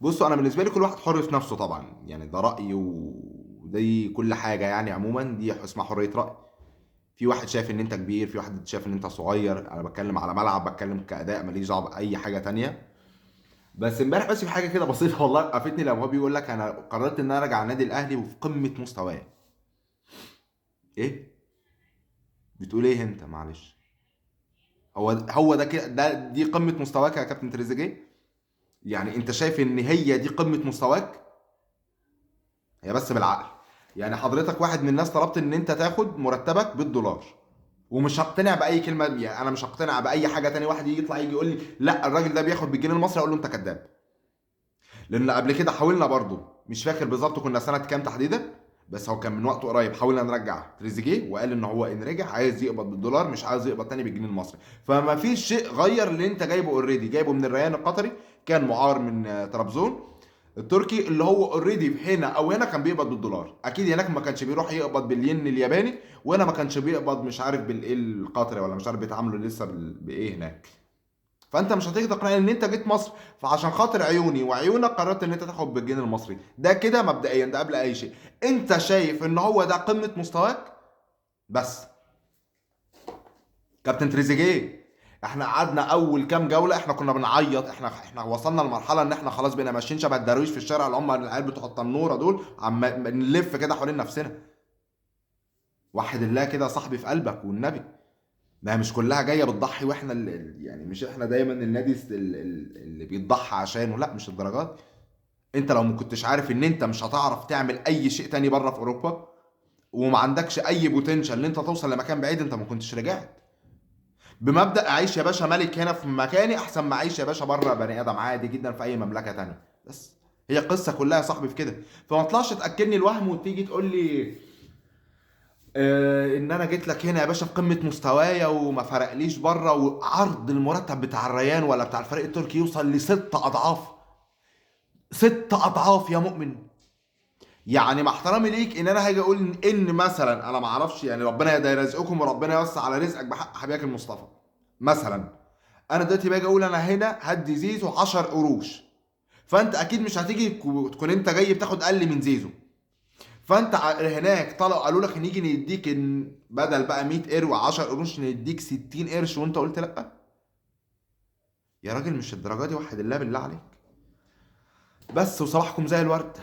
بصوا انا بالنسبه لي كل واحد حر في نفسه طبعا، يعني ده رايي ودي كل حاجه، يعني عموما دي اسمها حريه راي. في واحد شايف ان انت كبير، في واحد شايف ان انت صغير. انا بتكلم على ملعب، بتكلم كاداء، ماليش دعوه باي حاجه تانية. بس امبارح بس في حاجه كده بسيطه والله وقفتني، لما هو بيقول لك انا قررت ان انا ارجع النادي الاهلي وفي قمه مستواي. ايه؟ بتقول ايه انت؟ معلش. هو ده كده، دي قمه مستواك يا كابتن تريزيجيه؟ يعني انت شايف ان هي دي قمه مستواك؟ هي بس بالعقل. يعني حضرتك واحد من الناس طلبت ان انت تاخد مرتبك بالدولار، ومش هقتنع باي كلمه، يعني انا مش هقتنع باي حاجه تاني. واحد يجي يطلع يجي يقول لي لا الراجل ده بياخد بالجنيه المصري، اقول له انت كذاب. لان قبل كده حاولنا برضو، مش فاكر بالظبط كنا سنه كام تحديدا، بس هو كان من وقت قريب حاولنا نرجع تريزيجيه، وقال ان هو ان رجع عايز يقبض بالدولار، مش عايز يقبض تاني بالجنيه المصري. فما فيش شيء غير اللي انت جايبه اوريدي، جايبه من الريان القطري، كان معار من طرابزون التركي، اللي هو اوريدي هنا او هنا كان بيقبض بالدولار. اكيد هناك ما كانش بيروح يقبض بالين الياباني، وهنا ما كانش بيقبض مش عارف بالايه القطري، ولا مش عارف بيتعاملوا لسه بايه هناك. فانت مش هتيجي تقنعني ان انت جيت مصر فعشان خاطر عيوني وعيونك قررت ان انت تاخد بالجنيه المصري. ده كده مبدئيا، ده قبل اي شيء. انت شايف ان هو ده قمه مستواك؟ بس كابتن تريزيجيه، احنا قعدنا اول كام جوله احنا كنا بنعيط، احنا وصلنا لمرحله ان احنا خلاص بقينا ماشيين شبه الدراويش في الشارع، اللي هم العيال بتوع التنوره دول، عم بنلف كده حوالين نفسنا. وحد الله كده يا صاحبي في قلبك والنبي. ما هي مش كلها جايه بتضحي، واحنا يعني مش احنا دايما النادي اللي بيتضحى عشانه، لا مش الدرجات. انت لو ما كنتش عارف ان انت مش هتعرف تعمل اي شيء تاني بره في اوروبا، وما عندكش اي بوتنشال ان انت توصل لمكان بعيد، انت ما كنتش رجعت. بمبدأ اعيش يا باشا ملك هنا في مكاني احسن ما اعيش يا باشا بره بني ادم عادي جدا في اي مملكة تانية. بس هي القصة كلها يا صاحبي في كده. فما تطلعش تاكلني الوهم وتيجي تقول لي ان انا جيت لك هنا يا باشا في قمة مستوايا وما فرقليش بره، وعرض المرتب بتاع الريان ولا بتاع الفريق التركي يوصل لست اضعاف. ست اضعاف يا مؤمن. يعني مع احترامي ليك ان انا هاجي اقول ان مثلا انا ما اعرفش، يعني ربنا يدي رزقكم وربنا يوسع على رزقك بحق حبيبك المصطفى. مثلا انا دلوقتي باجي اقول انا هنا هدي زيزو 10 قروش، فانت اكيد مش هتيجي تكون انت جاي بتاخد اقل من زيزو. فانت هناك طلعوا قالوا لك نيجي نديك بدل بقى 100 قرش 10 قروش نديك 60 قرش، وانت قلت لا. يا راجل مش الدرجه دي، وحد الله بالله عليك. بس وصباحكم زي الورد.